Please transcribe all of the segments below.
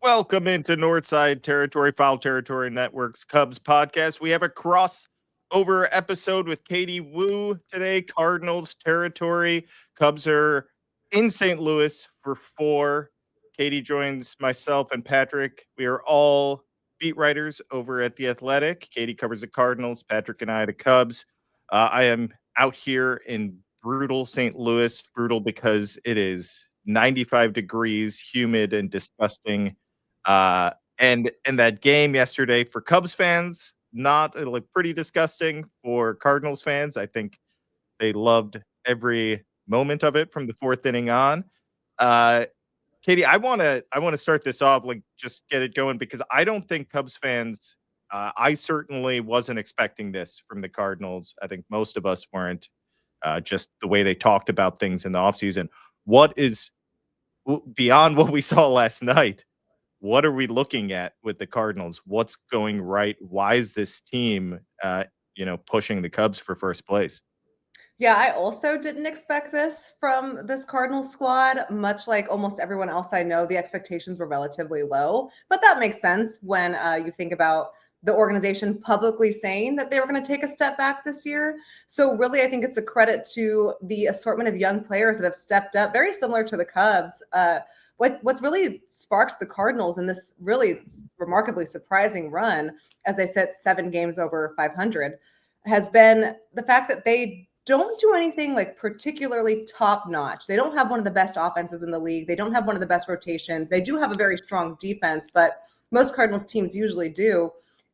Welcome into Northside Territory, Foul Territory Network's Cubs podcast. We have a crossover episode with Katie Wu today, Cardinals Territory. Cubs are in St. Louis for 4. Katie joins myself and Patrick. We are all beat writers over at The Athletic. Katie covers the Cardinals, Patrick and I the Cubs. I am out here in brutal St. Louis, brutal because it is 95 degrees, humid and disgusting. And that game yesterday for Cubs fans, not like pretty disgusting. For Cardinals fans, I think they loved every moment of it from the 4th inning on. Uh, Katie, I want to start this off, like just get it going because I don't think Cubs fans. I certainly wasn't expecting this from the Cardinals. I think most of us weren't. Just the way they talked about things in the offseason. What is beyond what we saw last night? What are we looking at with the Cardinals? What's going right? Why is this team, pushing the Cubs for first place? Yeah, I also didn't expect this from this Cardinals squad. Much like almost everyone else I know, the expectations were relatively low. But that makes sense when you think about the organization publicly saying that they were going to take a step back this year. So really, I think it's a credit to the assortment of young players that have stepped up, very similar to the Cubs. What's really sparked the Cardinals in this really remarkably surprising run, as they sit 7 games over 500, has been the fact that they don't do anything like particularly top notch. They don't have one of the best offenses in the league. They don't have one of the best rotations. They do have a very strong defense, but most Cardinals teams usually do.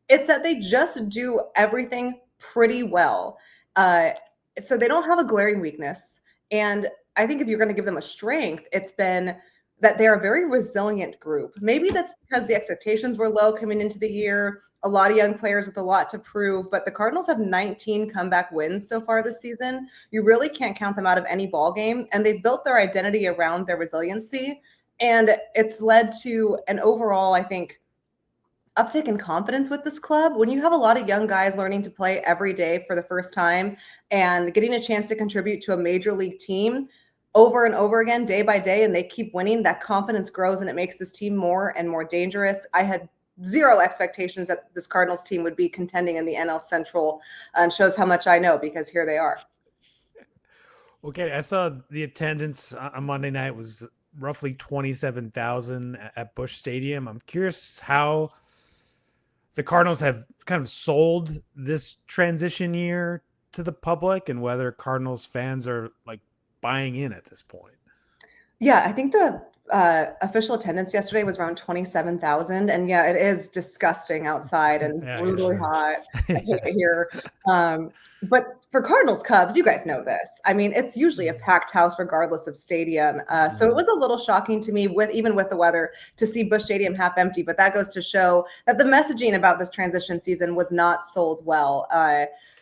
It's that they just do everything pretty well. So they don't have a glaring weakness. And I think if you're going to give them a strength, it's been that they're a very resilient group. Maybe that's because the expectations were low coming into the year. A lot of young players with a lot to prove, but the Cardinals have 19 comeback wins so far this season. You really can't count them out of any ball game, and they've built their identity around their resiliency, and it's led to an overall, I think, uptick in confidence with this club. When you have a lot of young guys learning to play every day for the first time and getting a chance to contribute to a major league team over and over again, day by day, and they keep winning, that confidence grows and it makes this team more and more dangerous. I had zero expectations that this Cardinals team would be contending in the NL Central, and shows how much I know because here they are. Okay, I saw the attendance on Monday night was roughly 27,000 at Busch Stadium. I'm curious how the Cardinals have kind of sold this transition year to the public and whether Cardinals fans are like buying in at this point. Yeah, I think the official attendance yesterday was around 27,000. And yeah, it is disgusting outside and brutally hot. I hate it here. But for Cardinals Cubs, you guys know this. I mean, it's usually a packed house regardless of stadium. So it was a little shocking to me, even with the weather, to see Busch Stadium half empty. But that goes to show that the messaging about this transition season was not sold well.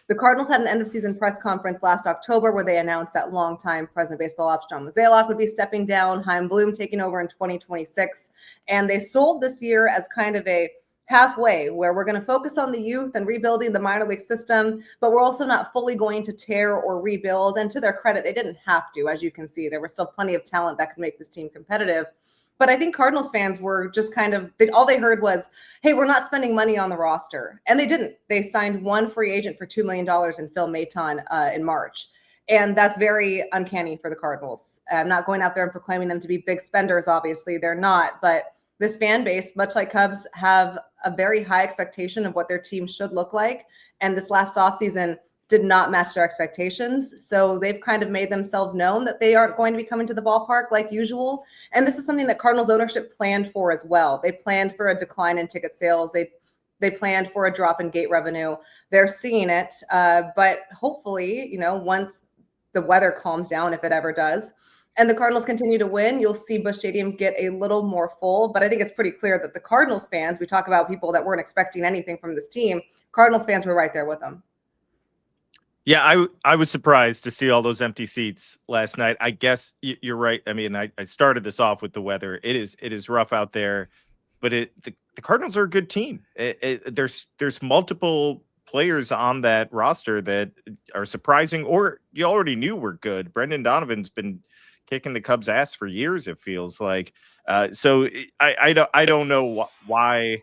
The Cardinals had an end-of-season press conference last October where they announced that longtime president of baseball ops John Mozeliak would be stepping down, Chaim Bloom taking over in 2026. And they sold this year as kind of a halfway where we're going to focus on the youth and rebuilding the minor league system, but we're also not fully going to tear or rebuild. And to their credit, they didn't have to. As you can see, there was still plenty of talent that could make this team competitive. But I think Cardinals fans were just kind of, all they heard was, hey, we're not spending money on the roster. And they didn't. They signed one free agent for $2 million in Phil Maton in March. And that's very uncanny for the Cardinals. I'm not going out there and proclaiming them to be big spenders. Obviously, they're not. But this fan base, much like Cubs, have a very high expectation of what their team should look like. And this last offseason did not match their expectations. So they've kind of made themselves known that they aren't going to be coming to the ballpark like usual. And this is something that Cardinals ownership planned for as well. They planned for a decline in ticket sales. They planned for a drop in gate revenue. They're seeing it. But hopefully, once the weather calms down, if it ever does, and the Cardinals continue to win, you'll see Busch Stadium get a little more full. But I think it's pretty clear that the Cardinals fans, we talk about people that weren't expecting anything from this team, Cardinals fans were right there with them. Yeah, I was surprised to see all those empty seats last night. I guess you're right. I mean, I started this off with the weather. It is rough out there, but the Cardinals are a good team. There's multiple players on that roster that are surprising or you already knew were good. Brendan Donovan's been kicking the Cubs' ass for years. It feels like. So I don't know why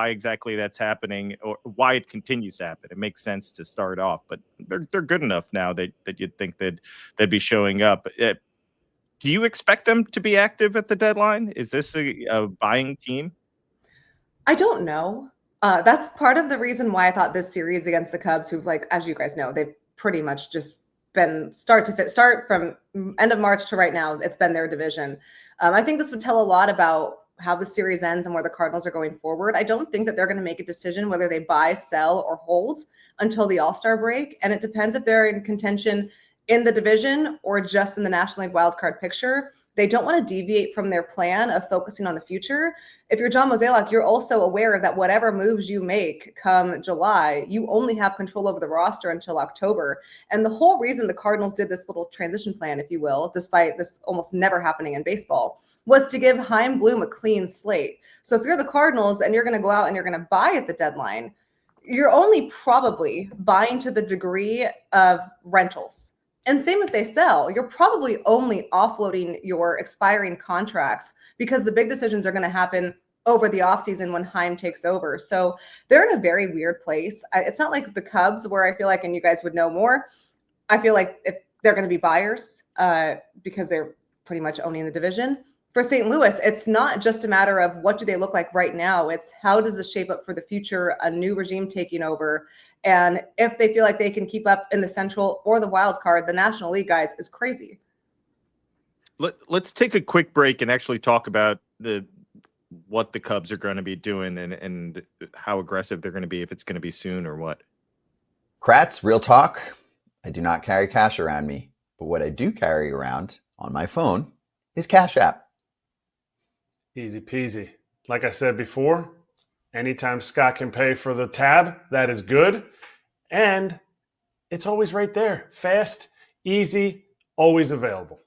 exactly that's happening or why it continues to happen. It makes sense to start off, but they're good enough now that you'd think they'd be showing up. Do you expect them to be active at the deadline? Is this a buying team? I don't know. That's part of the reason why I thought this series against the Cubs, who've, like, as you guys know, they've pretty much just been start from end of March to right now. It's been their division. I think this would tell a lot about how the series ends and where the Cardinals are going forward. I don't think that they're going to make a decision whether they buy, sell, or hold until the All-Star break. And it depends if they're in contention in the division or just in the National League wildcard picture. They don't want to deviate from their plan of focusing on the future. If you're John Mozeliak, you're also aware that whatever moves you make come July, you only have control over the roster until October. And the whole reason the Cardinals did this little transition plan, if you will, despite this almost never happening in baseball, was to give Chaim Bloom a clean slate. So if you're the Cardinals and you're going to go out and you're going to buy at the deadline, you're only probably buying to the degree of rentals. And same if they sell, you're probably only offloading your expiring contracts because the big decisions are going to happen over the offseason when Chaim takes over. So they're in a very weird place. It's not like the Cubs where I feel like, and you guys would know more, I feel like if they're going to be buyers because they're pretty much owning the division. For St. Louis, it's not just a matter of what do they look like right now. It's how does this shape up for the future, a new regime taking over. And if they feel like they can keep up in the Central or the wild card, the National League, guys, is crazy. Let's take a quick break and actually talk about what the Cubs are going to be doing and how aggressive they're going to be, if it's going to be soon or what. Kratz, real talk. I do not carry cash around me, but what I do carry around on my phone is Cash App. Easy peasy. Like I said before, anytime Scott can pay for the tab, that is good. And it's always right there. Fast, easy, always available.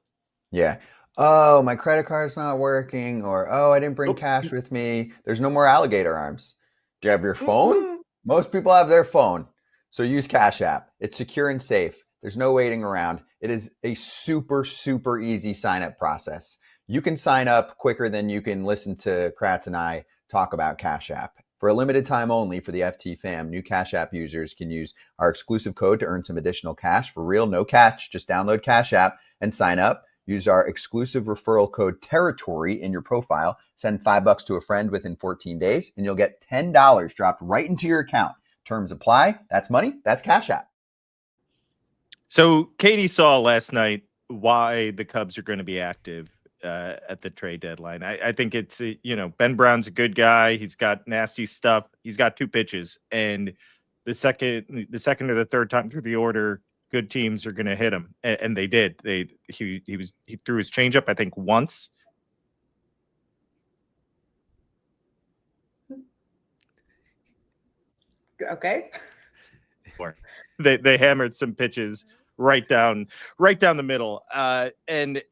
Yeah. Oh, my credit card's not working, or oh, I didn't bring cash with me. There's no more alligator arms. Do you have your phone? Most people have their phone. So use Cash App. It's secure and safe. There's no waiting around. It is a super, super easy sign-up process. You can sign up quicker than you can listen to Kratz and I talk about Cash App. For a limited time only for the FT fam, new Cash App users can use our exclusive code to earn some additional cash. For real, no catch. Just download Cash App and sign up. Use our exclusive referral code Territory in your profile. Send $5 to a friend within 14 days, and you'll get $10 dropped right into your account. Terms apply. That's money. That's Cash App. So Katie saw last night why the Cubs are going to be active at the trade deadline. I think it's, Ben Brown's a good guy. He's got nasty stuff. He's got 2 pitches, and the second or the third time through the order, good teams are going to hit him, and they did. He threw his changeup, I think, once. Okay. They hammered some pitches right down the middle, and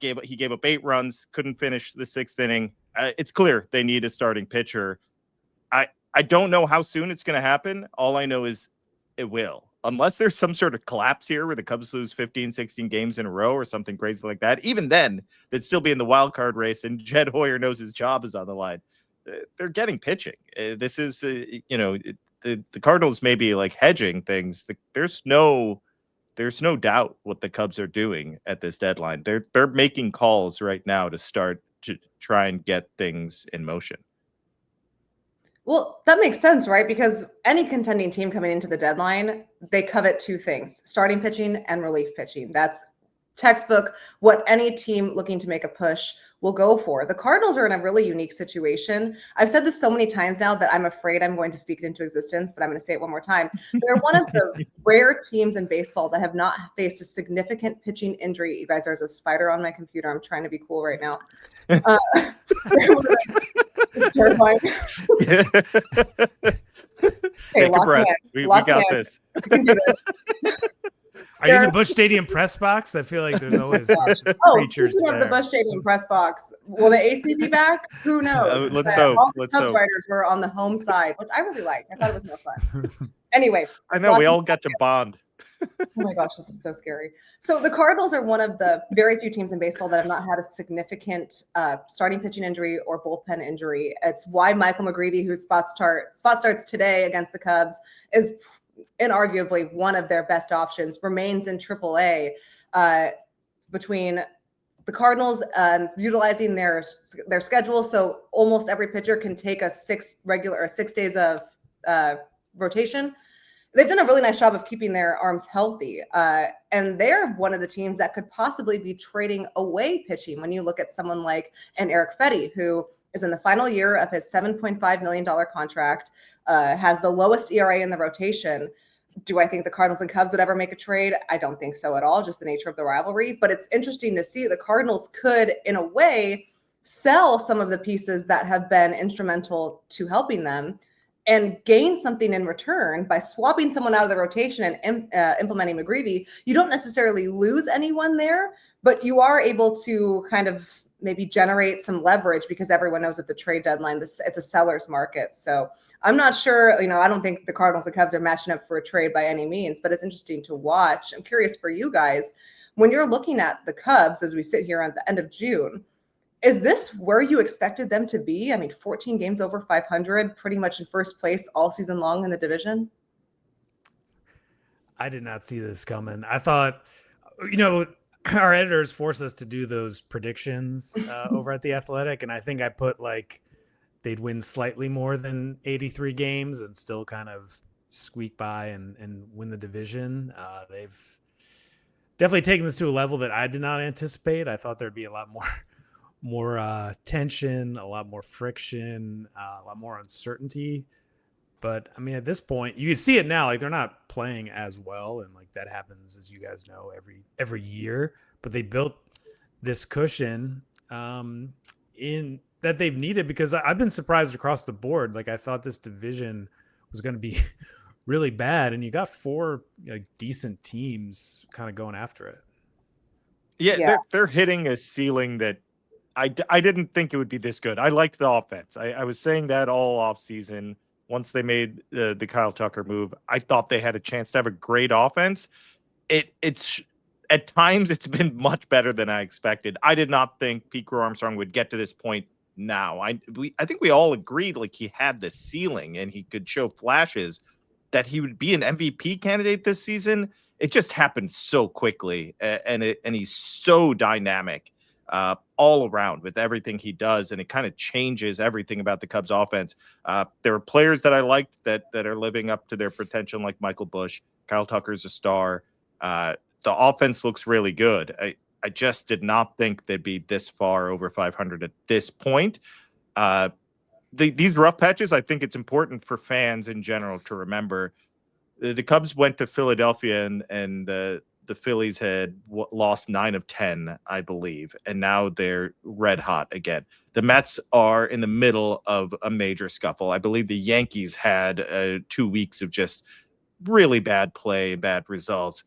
he gave up 8 runs, couldn't finish the 6th inning. It's clear they need a starting pitcher. I don't know how soon it's going to happen. All I know is it will. Unless there's some sort of collapse here where the Cubs lose 15, 16 games in a row or something crazy like that. Even then, they'd still be in the wild card race, and Jed Hoyer knows his job is on the line. They're getting pitching. This is, the Cardinals may be like hedging things. There's no doubt what the Cubs are doing at this deadline. They're making calls right now to start to try and get things in motion. Well, that makes sense, right? Because any contending team coming into the deadline, they covet 2 things: starting pitching and relief pitching. That's textbook what any team looking to make a push will go for. The Cardinals are in a really unique situation. I've said this so many times now that I'm afraid I'm going to speak it into existence, but I'm going to say it one more time. They're one of the rare teams in baseball that have not faced a significant pitching injury. You guys, there's a spider on my computer. I'm trying to be cool right now. It's terrifying. Take a breath. We got this. We can do this. Are you in the Busch Stadium press box? I feel like there's always creatures speaking there. of the Busch Stadium press box, will the AC be back? Who knows? Let's hope. All the Cubs writers were on the home side, which I really liked. I thought it was more fun. Anyway, I know we all got to bond. Oh my gosh, this is so scary. So the Cardinals are one of the very few teams in baseball that have not had a significant starting pitching injury or bullpen injury. It's why Michael McGreevy, who spot starts today against the Cubs, is inarguably one of their best options, remains in AAA. Between the Cardinals utilizing their schedule, so almost every pitcher can take 6 days of rotation. They've done a really nice job of keeping their arms healthy. And they're one of the teams that could possibly be trading away pitching when you look at someone like an Eric Fetty, who is in the final year of his $7.5 million contract, has the lowest ERA in the rotation. Do I think the Cardinals and Cubs would ever make a trade? I don't think so at all, just the nature of the rivalry. But it's interesting to see the Cardinals could, in a way, sell some of the pieces that have been instrumental to helping them and gain something in return by swapping someone out of the rotation and implementing McGreevy. You don't necessarily lose anyone there, but you are able to kind of maybe generate some leverage because everyone knows at the trade deadline, it's a seller's market. So I'm not sure, I don't think the Cardinals and Cubs are matching up for a trade by any means, but it's interesting to watch. I'm curious for you guys, when you're looking at the Cubs as we sit here at the end of June, is this where you expected them to be? I mean, 14 games over 500, pretty much in first place all season long in the division. I did not see this coming. I thought, our editors forced us to do those predictions over at The Athletic, and I think I put they'd win slightly more than 83 games and still kind of squeak by and win the division. They've definitely taken this to a level that I did not anticipate. I thought there'd be a lot more tension, a lot more friction, a lot more uncertainty. But I mean, at this point, you can see it now. They're not playing as well, and that happens, as you guys know, every year. But they built this cushion in that they've needed, because I've been surprised across the board. I thought this division was going to be really bad, and you got 4 decent teams kind of going after it. Yeah. They're hitting a ceiling that I didn't think it would be this good. I liked the offense. I was saying that all off season. Once they made the Kyle Tucker move, I thought they had a chance to have a great offense. It's at times it's been much better than I expected. I did not think Pete Crow-Armstrong would get to this point now. I think we all agreed he had the ceiling and he could show flashes that he would be an MVP candidate this season. It just happened so quickly, and he's so dynamic all around with everything he does, and it kind of changes everything about the Cubs offense. There are players that I liked that are living up to their potential, like Michael Busch. Kyle Tucker's a star. The offense looks really good. I just did not think they'd be this far over 500 at this point. These rough patches, I think it's important for fans in general to remember. The Cubs went to Philadelphia and the Phillies had lost 9 of 10, I believe, and now they're red hot again. The Mets are in the middle of a major scuffle. I believe the Yankees had 2 weeks of just really bad play, bad results.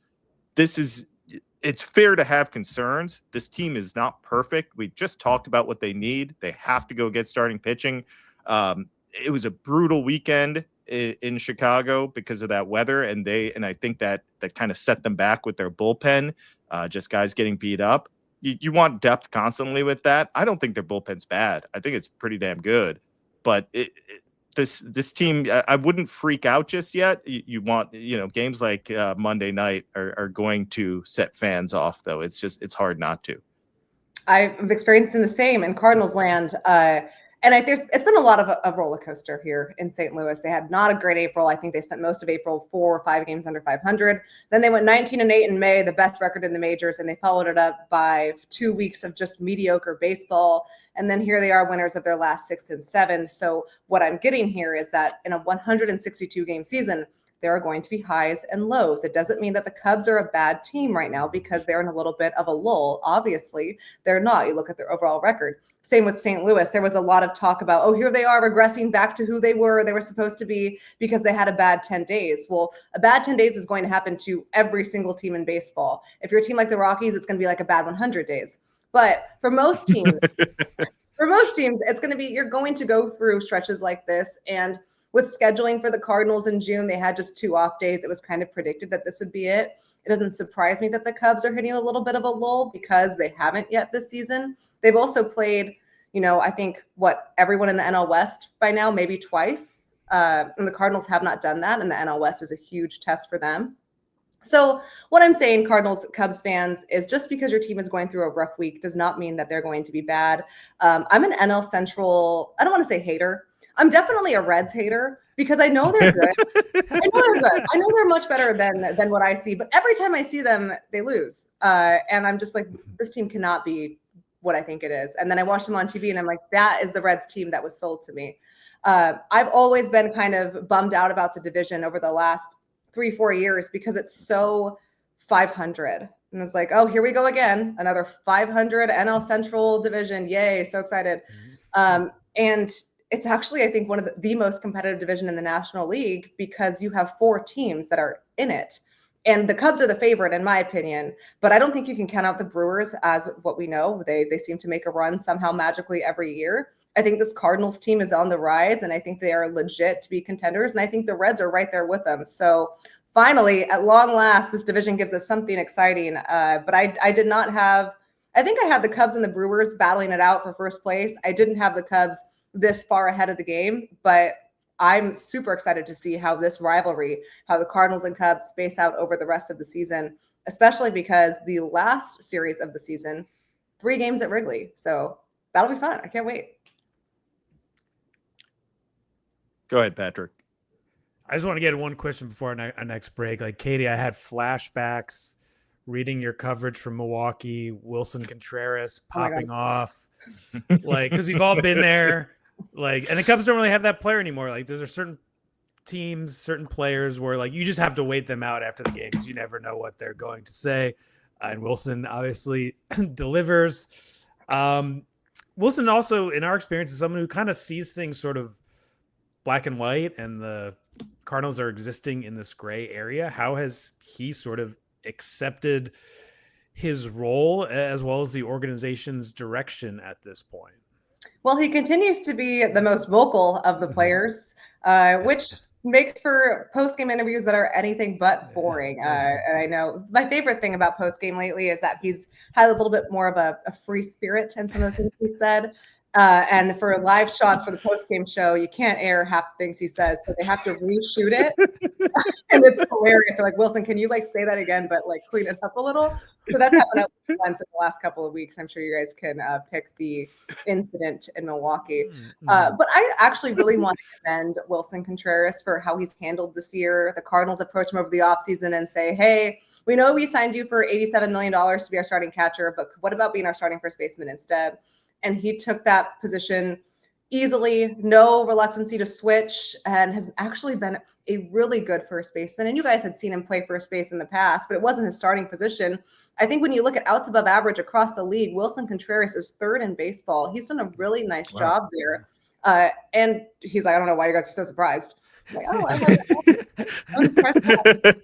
It's fair to have concerns. This team is not perfect. We just talked about what they need. They have to go get starting pitching. It was a brutal weekend in Chicago because of that weather, and I think that kind of set them back with their bullpen, just guys getting beat up. You want depth constantly with that. I don't think their bullpen's bad. I think it's pretty damn good, but this team, I wouldn't freak out just yet. You want, games like Monday night are going to set fans off, though. It's hard not to. I'm experiencing the same in Cardinals land. And it's been a lot of a roller coaster here in St. Louis. They had not a great April. I think they spent most of April 4 or 5 games under 500. Then they went 19-8 in May, the best record in the majors, and they followed it up by 2 weeks of just mediocre baseball. And then here they are, winners of their last 6 and 7. So what I'm getting here is that in a 162-game season, there are going to be highs and lows. It doesn't mean that the Cubs are a bad team right now because they're in a little bit of a lull. Obviously, they're not. You look at their overall record. Same with St. Louis. There was a lot of talk about, here they are regressing back to who they were supposed to be because they had a bad 10 days. Well, a bad 10 days is going to happen to every single team in baseball. If you're a team like the Rockies, it's going to be like a bad 100 days. But for most teams, it's going to be, you're going to go through stretches like this. And with scheduling for the Cardinals in June, they had just 2 off days. It was kind of predicted that this would be it. It doesn't surprise me that the Cubs are hitting a little bit of a lull because they haven't yet this season. They've also played, I think everyone in the NL West by now, maybe twice. And the Cardinals have not done that. And the NL West is a huge test for them. So what I'm saying, Cardinals, Cubs fans, is just because your team is going through a rough week does not mean that they're going to be bad. I'm an NL Central, I don't want to say hater. I'm definitely a Reds hater because I know they're good. I know they're much better than what I see. But every time I see them, they lose. And I'm just like, this team cannot be what I think it is. And then I watch them on TV and I'm like, that is the Reds team that was sold to me. I've always been kind of bummed out about the division over the last 3-4 years because it's so 500. And it's like, oh, here we go again. Another 500 NL Central division. Yay. So excited. And it's actually, I think, one of the most competitive division in the National League because you have 4 teams that are in it. And the Cubs are the favorite, in my opinion. But I don't think you can count out the Brewers as what we know. They seem to make a run somehow magically every year. I think this Cardinals team is on the rise, and I think they are legit to be contenders. And I think the Reds are right there with them. So finally, at long last, this division gives us something exciting. But I did not have – I think I had the Cubs and the Brewers battling it out for first place. I didn't have the Cubs this far ahead of the game, but I'm super excited to see how this rivalry, how the Cardinals and Cubs face out over the rest of the season, especially because the last series of the season, 3 games at Wrigley. So that'll be fun. I can't wait. Go ahead, Patrick. I just want to get one question before our next break. Like, Katie, I had flashbacks reading your coverage from Milwaukee, Willson Contreras popping off. Like, because we've all been there. Like, and the Cubs don't really have that player anymore. Like, there's certain teams, certain players where, like, you just have to wait them out after the game because you never know what they're going to say. And Willson obviously delivers. Willson also, in our experience, is someone who kind of sees things sort of black and white, and the Cardinals are existing in this gray area. How has he sort of accepted his role as well as the organization's direction at this point? Well, he continues to be the most vocal of the players, which makes for post-game interviews that are anything but boring. And I know my favorite thing about post-game lately is that he's had a little bit more of a free spirit in some of the things he said. And for live shots for the post-game show, you can't air half the things he says, so they have to reshoot it. And it's hilarious. They're like, Willson, can you say that again, but clean it up a little? So that's happened once in the last couple of weeks. I'm sure you guys can pick the incident in Milwaukee. But I actually really want to commend Willson Contreras for how he's handled this year. The Cardinals approach him over the offseason and say, hey, we know we signed you for $87 million to be our starting catcher, but what about being our starting first baseman instead? And he took that position easily, no reluctancy to switch, and has actually been a really good first baseman. And you guys had seen him play first base in the past, but it wasn't his starting position. I think when you look at outs above average across the league, Willson Contreras is 3rd in baseball. He's done a really nice job there. And he's like, I don't know why you guys are so surprised. I'm like, oh, I'm surprised.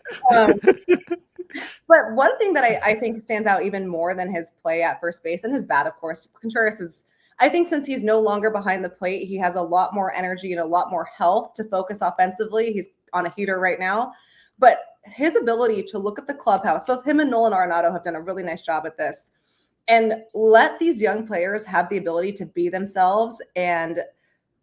But one thing that I think stands out even more than his play at first base and his bat, of course, Contreras is, I think since he's no longer behind the plate, he has a lot more energy and a lot more health to focus offensively. He's on a heater right now. But his ability to look at the clubhouse, both him and Nolan Arenado have done a really nice job at this, and let these young players have the ability to be themselves and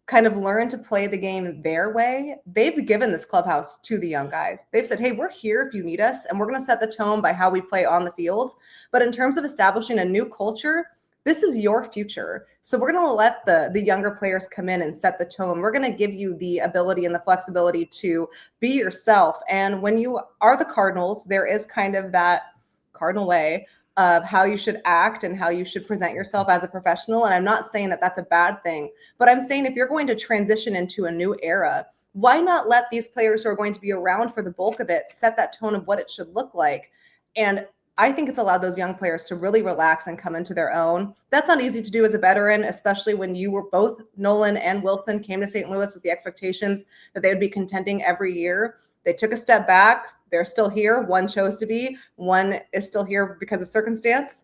kind of learn to play the game their way. They've given this clubhouse to the young guys. They've said, hey, we're here if you need us, and we're going to set the tone by how we play on the field. But in terms of establishing a new culture, this is your future. So we're going to let the younger players come in and set the tone. We're going to give you the ability and the flexibility to be yourself. And when you are the Cardinals, there is kind of that Cardinal way of how you should act and how you should present yourself as a professional. And I'm not saying that that's a bad thing, but I'm saying if you're going to transition into a new era, why not let these players who are going to be around for the bulk of it set that tone of what it should look like? And I think it's allowed those young players to really relax and come into their own. That's not easy to do as a veteran, especially when you were both, Nolan and Willson, came to St. Louis with the expectations that they would be contending every year. They took a step back. They're still here. One chose to be. One is still here because of circumstance.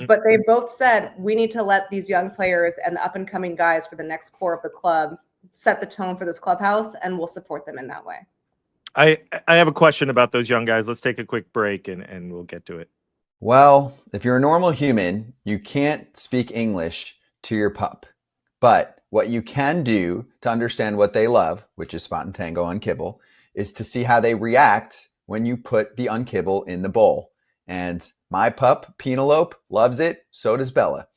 But they both said, we need to let these young players and the up-and-coming guys for the next core of the club set the tone for this clubhouse, and we'll support them in that way. I have a question about those young guys. Let's take a quick break and we'll get to it. Well, if you're a normal human, you can't speak English to your pup. But what you can do to understand what they love, which is spot and tango unkibble, is to see how they react when you put the unkibble in the bowl. And my pup, Penelope, loves it. So does Bella.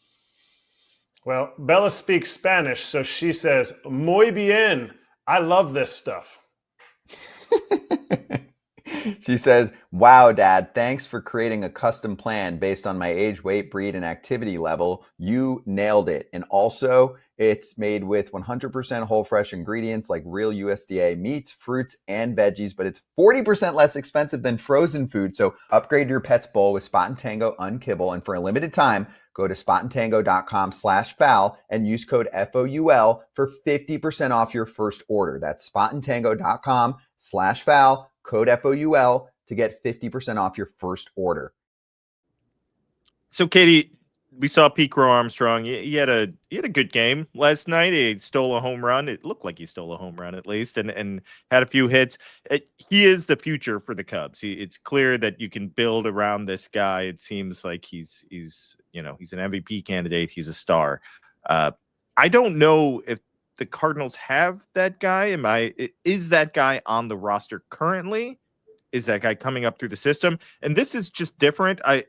Well, Bella speaks Spanish, so she says, muy bien. I love this stuff. She says, wow, Dad, thanks for creating a custom plan based on my age, weight, breed, and activity level. You nailed it. And also, it's made with 100% whole fresh ingredients like real USDA meats, fruits, and veggies, but it's 40% less expensive than frozen food. So upgrade your pet's bowl with Spot and Tango Unkibble. And for a limited time, go to spotandtango.com/foul and use code FOUL for 50% off your first order. That's spotandtango.com/foul, code FOUL to get 50% off your first order. So, Katie, we saw Pete Crow Armstrong. He had a good game last night. He stole a home run. It looked like he stole a home run at least, and had a few hits. He is the future for the Cubs. It's clear that you can build around this guy. It seems like he's an MVP candidate. He's a star. I don't know if the Cardinals have that guy. Is that guy on the roster currently? Is that guy coming up through the system? And this is just different. How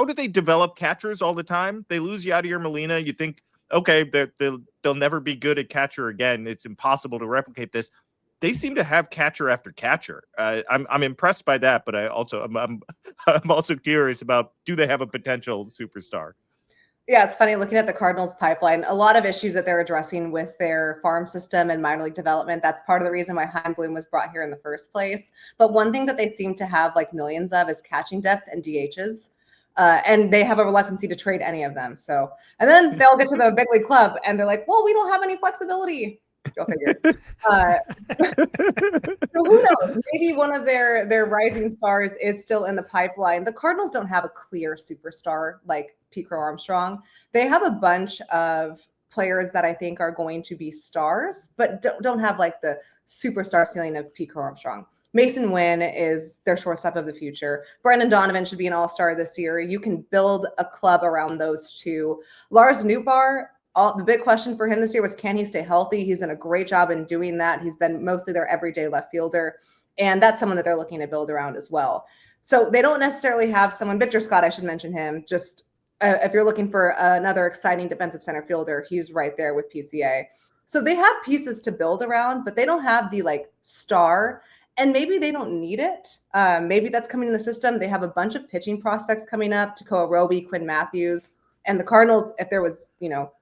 do they develop catchers all the time? They lose Yadier Molina. You think, okay, they'll never be good at catcher again. It's impossible to replicate this. They seem to have catcher after catcher. I'm impressed by that, but I'm also curious about, do they have a potential superstar? Yeah, it's funny looking at the Cardinals pipeline, a lot of issues that they're addressing with their farm system and minor league development. That's part of the reason why Chaim Bloom was brought here in the first place. But one thing that they seem to have like millions of is catching depth and DHs. And they have a reluctancy to trade any of them. So, and then they'll get to the big league club and they're like, well, we don't have any flexibility. Go figure. So who knows? Maybe one of their rising stars is still in the pipeline. The Cardinals don't have a clear superstar like Pete Crow Armstrong. They have a bunch of players that I think are going to be stars, but don't have like the superstar ceiling of Pete Crow Armstrong. Mason Wynn is their shortstop of the future. Brendan Donovan should be an all-star this year. You can build a club around those two. Lars Nootbaar, the big question for him this year was, can he stay healthy? He's done a great job in doing that. He's been mostly their everyday left fielder, and that's someone that they're looking to build around as well. So they don't necessarily have someone. Victor Scott, I should mention him. Just if you're looking for another exciting defensive center fielder, he's right there with PCA. So they have pieces to build around, but they don't have the like star. And maybe they don't need it. Maybe that's coming in the system. They have a bunch of pitching prospects coming up, Tekoa Roby, Quinn Matthews. And the Cardinals, if there was,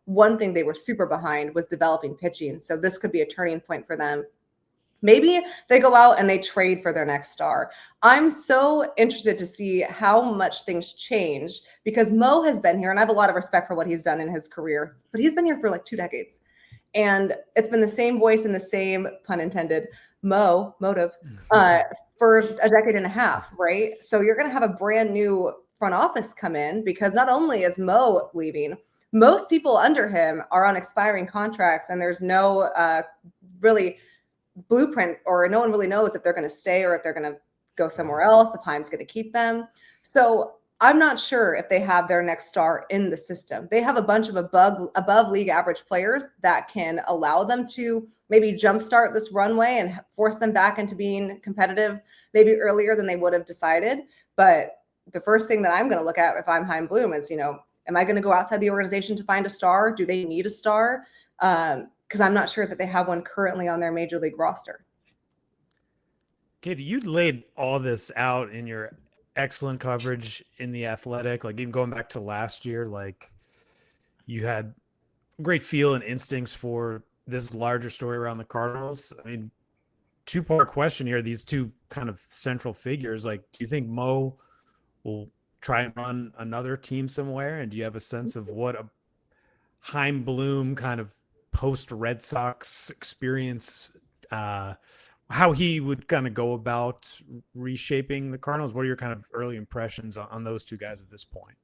one thing they were super behind was developing pitching. So this could be a turning point for them. Maybe they go out and they trade for their next star. I'm so interested to see how much things change because Mo has been here, and I have a lot of respect for what he's done in his career, but he's been here for like 2 decades. And it's been the same voice and the same, pun intended, motive for a decade and a half, right? So you're going to have a brand new front office come in because not only is Mo leaving, most people under him are on expiring contracts and there's no really blueprint, or no one really knows if they're going to stay or if they're going to go somewhere else, if Chaim's going to keep them. So I'm not sure if they have their next star in the system. They have a bunch of above league average players that can allow them to maybe jumpstart this runway and force them back into being competitive maybe earlier than they would have decided. But the first thing that I'm going to look at if I'm Chaim Bloom is, am I going to go outside the organization to find a star? Do they need a star? Because I'm not sure that they have one currently on their major league roster. Katie, you laid all this out in your excellent coverage in The Athletic, like even going back to last year, like you had great feel and instincts for this larger story around the Cardinals. I mean, 2-part question here. These two kind of central figures, like, do you think Mo will try and run another team somewhere? And do you have a sense of what a Chaim Bloom kind of post Red Sox experience, how he would kind of go about reshaping the Cardinals? What are your kind of early impressions on those two guys at this point?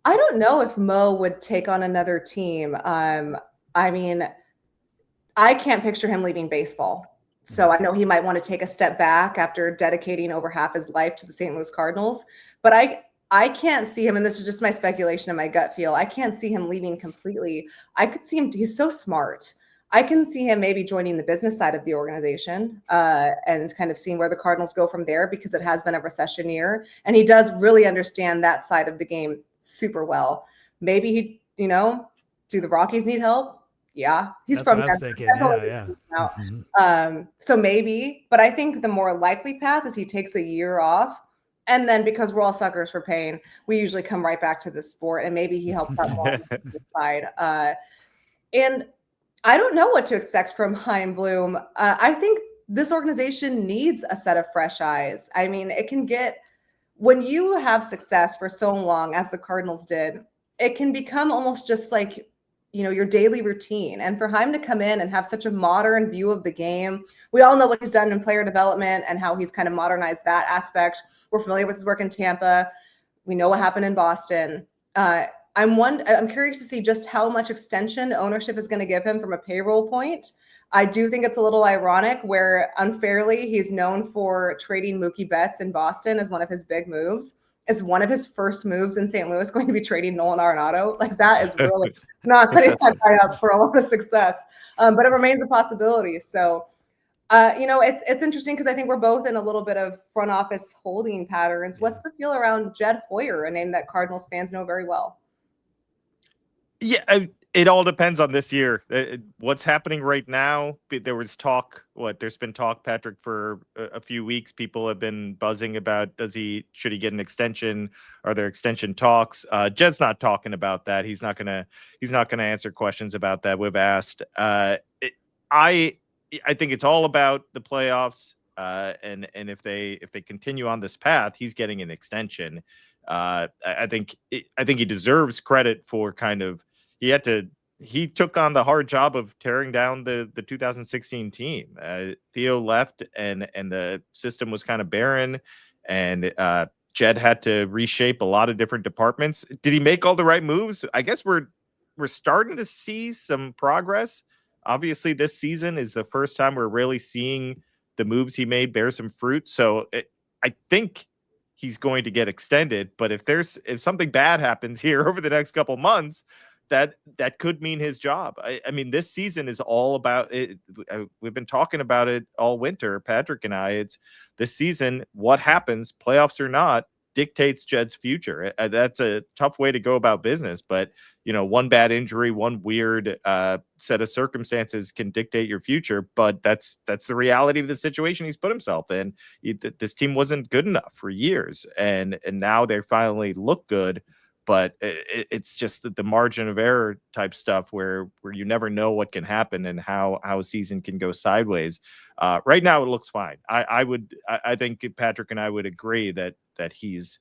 I don't know if Mo would take on another team. I mean, I can't picture him leaving baseball. So I know he might want to take a step back after dedicating over half his life to the St. Louis Cardinals. But I can't see him, and this is just my speculation and my gut feel, I can't see him leaving completely. I could see him, he's so smart. I can see him maybe joining the business side of the organization and kind of seeing where the Cardinals go from there, because it has been a recession year. And he does really understand that side of the game super well. Maybe he, do the Rockies need help? Yeah, he's That's from what I was Denver. thinking. Yeah. So maybe, but I think the more likely path is he takes a year off. And then, because we're all suckers for pain, we usually come right back to the sport, and maybe he helps out more on the side. And I don't know what to expect from Chaim Bloom. I think this organization needs a set of fresh eyes. I mean, it can get, when you have success for so long, as the Cardinals did, it can become almost just like, your daily routine. And for Chaim to come in and have such a modern view of the game, we all know what he's done in player development and how he's kind of modernized that aspect. We're familiar with his work in Tampa. We know what happened in Boston. I'm curious to see just how much extension ownership is going to give him from a payroll point. I do think it's a little ironic where unfairly he's known for trading Mookie Betts in Boston as one of his big moves. Is one of his first moves in St. Louis going to be trading Nolan Arenado? Like, that is really not setting that guy up for all of the success. But it remains a possibility. So, it's interesting because I think we're both in a little bit of front office holding patterns. Yeah. What's the feel around Jed Hoyer, a name that Cardinals fans know very well? Yeah, it all depends on this year. What's happening right now? There was talk. There's been talk, Patrick, for a few weeks. People have been buzzing about should he get an extension? Are there extension talks? Jed's not talking about that. He's not gonna answer questions about that. We've asked. I think it's all about the playoffs. And if they continue on this path, he's getting an extension. I think he deserves credit for kind of. He took on the hard job of tearing down the 2016 team. Theo left and the system was kind of barren, and Jed had to reshape a lot of different departments. Did he make all the right moves? I guess we're starting to see some progress. Obviously, this season is the first time we're really seeing the moves he made bear some fruit. So I think he's going to get extended. But if something bad happens here over the next couple months, that could mean his job. I mean, this season is all about it. We've been talking about it all winter, Patrick and I. It's this season, what happens, playoffs or not, dictates Jed's future. That's a tough way to go about business, but one bad injury, one weird set of circumstances can dictate your future. But that's the reality of the situation he's put himself in. This team wasn't good enough for years, and now they finally look good. But it's just the margin of error type stuff where you never know what can happen and how a season can go sideways. Right now, it looks fine. I think Patrick and I would agree that he's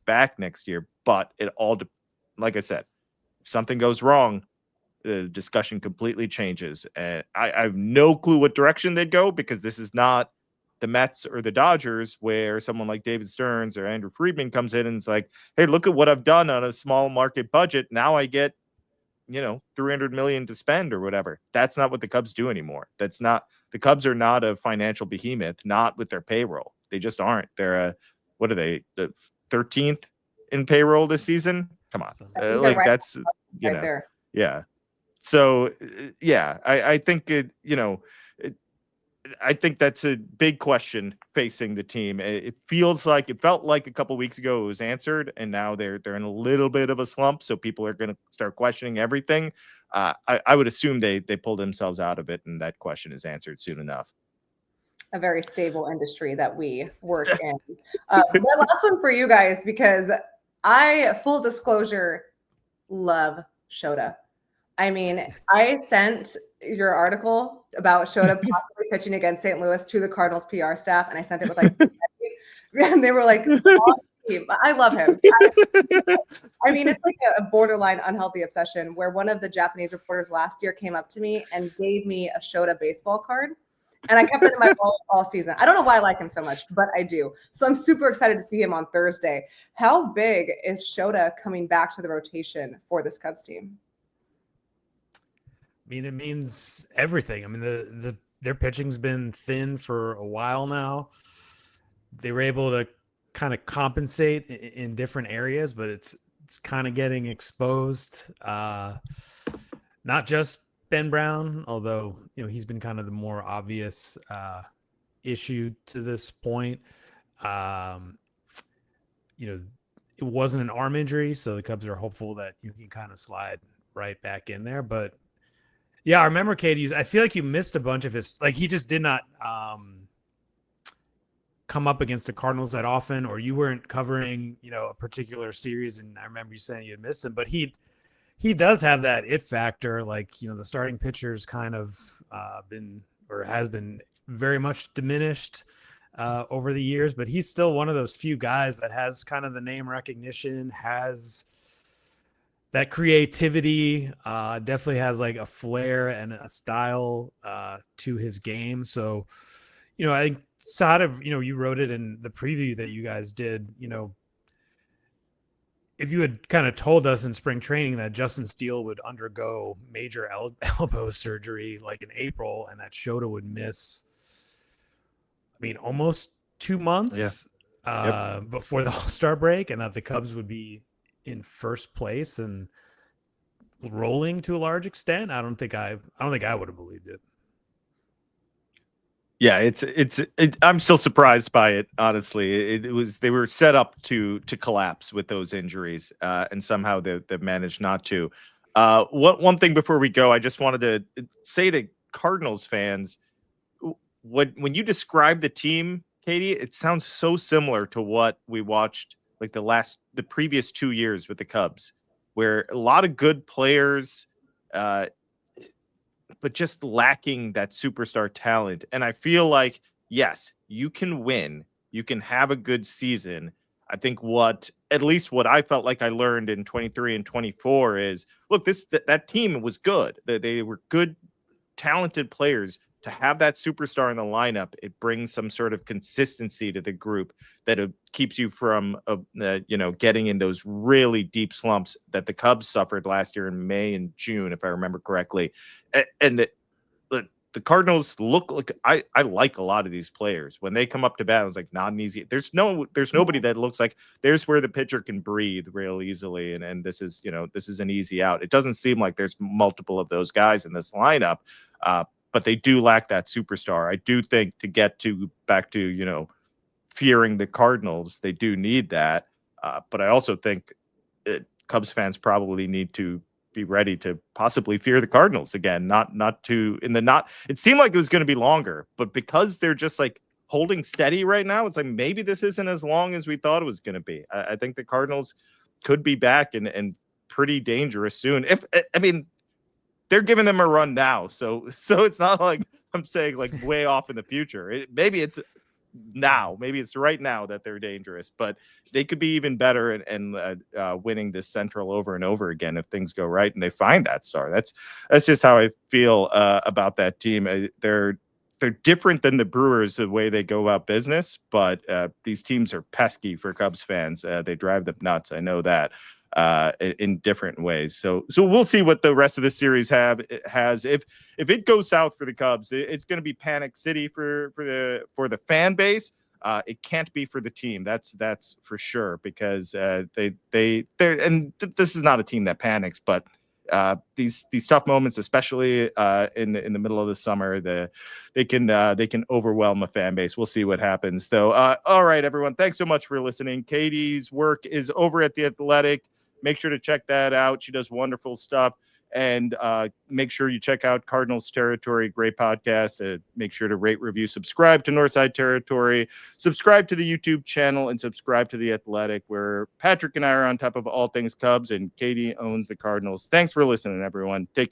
back next year. But it all, like I said, if something goes wrong, the discussion completely changes. And I have no clue what direction they'd go, because this is not the Mets or the Dodgers, where someone like David Stearns or Andrew Friedman comes in and is like, hey, look at what I've done on a small market budget. Now I get, $300 million to spend or whatever. That's not what the Cubs do anymore. The Cubs are not a financial behemoth, not with their payroll. They just aren't. They're what are they? The 13th in payroll this season? Come on. That's, right there. Yeah. So, yeah, I think I think that's a big question facing the team. It felt like a couple of weeks ago it was answered, and now they're in a little bit of a slump. So people are going to start questioning everything. I would assume they pulled themselves out of it, and that question is answered soon enough. A very stable industry that we work in. My last one for you guys, because I, full disclosure, love Shota. I mean, I sent your article about Shota possibly pitching against St. Louis to the Cardinals PR staff, and I sent it with and they were like, I love him. I mean, it's like a borderline unhealthy obsession, where one of the Japanese reporters last year came up to me and gave me a Shota baseball card, and I kept it in my wallet all season. I don't know why I like him so much, but I do. So I'm super excited to see him on Thursday. How big is Shota coming back to the rotation for this Cubs team? mean, it means everything. I mean, their pitching's been thin for a while now. They were able to kind of compensate in different areas, but it's kind of getting exposed. Not just Ben Brown, although he's been kind of the more obvious issue to this point. It wasn't an arm injury, so the Cubs are hopeful that you can kind of slide right back in there. But yeah, I remember Katie. I feel like you missed a bunch of his. Like he just did not come up against the Cardinals that often, or you weren't covering a particular series. And I remember you saying you had missed him, but he does have that it factor. Like the starting pitcher's kind of been or has been very much diminished over the years, but he's still one of those few guys that has kind of the name recognition, has that creativity, definitely has like a flair and a style to his game. So, I think Sahadev, you wrote it in the preview that you guys did, if you had kind of told us in spring training that Justin Steele would undergo major elbow surgery like in April and that Shota would miss, almost 2 months before the All-Star break, and that the Cubs would be in first place and rolling to a large extent, I don't think I would have believed it. Yeah, I'm still surprised by it. Honestly, they were set up to collapse with those injuries, and somehow they managed not to. One thing before we go, I just wanted to say to Cardinals fans, when you describe the team, Katie, it sounds so similar to what we watched like the previous 2 years with the Cubs, where a lot of good players, but just lacking that superstar talent. And I feel like, yes, you can win. You can have a good season. I think at least what I felt like I learned in 23 and 24 is, look, that team was good. They were good, talented players. To have that superstar in the lineup, it brings some sort of consistency to the group that keeps you from, getting in those really deep slumps that the Cubs suffered last year in May and June, if I remember correctly. And the Cardinals look like I like a lot of these players. When they come up to bat, I was like, not an easy. There's nobody that looks like there's where the pitcher can breathe real easily, and this is an easy out. It doesn't seem like there's multiple of those guys in this lineup. But they do lack that superstar. I do think to get back to fearing the Cardinals, they do need that. But I also think Cubs fans probably need to be ready to possibly fear the Cardinals again. It seemed like it was going to be longer, but because they're just like holding steady right now, it's like maybe this isn't as long as we thought it was going to be. I think the Cardinals could be back and pretty dangerous soon. They're giving them a run now. So it's not like I'm saying like way off in the future. Maybe it's now. Maybe it's right now that they're dangerous, but they could be even better and winning this Central over and over again if things go right and they find that star. That's just how I feel about that team. They're different than the Brewers the way they go about business, but these teams are pesky for Cubs fans. They drive them nuts. I know that. In different ways. So we'll see what the rest of the series has. If it goes south for the Cubs, it's going to be panic city for the fan base. It can't be for the team. That's for sure, because they're this is not a team that panics, but these tough moments, especially in the middle of the summer, they can overwhelm a fan base. We'll see what happens though. All right, everyone, thanks so much for listening. Katie's work is over at The Athletic. Make sure to check that out. She does wonderful stuff. And make sure you check out Cardinals Territory, great podcast. Make sure to rate, review, subscribe to Northside Territory, subscribe to the YouTube channel, and subscribe to The Athletic, where Patrick and I are on top of all things Cubs, and Katie owns the Cardinals. Thanks for listening, everyone. Take care.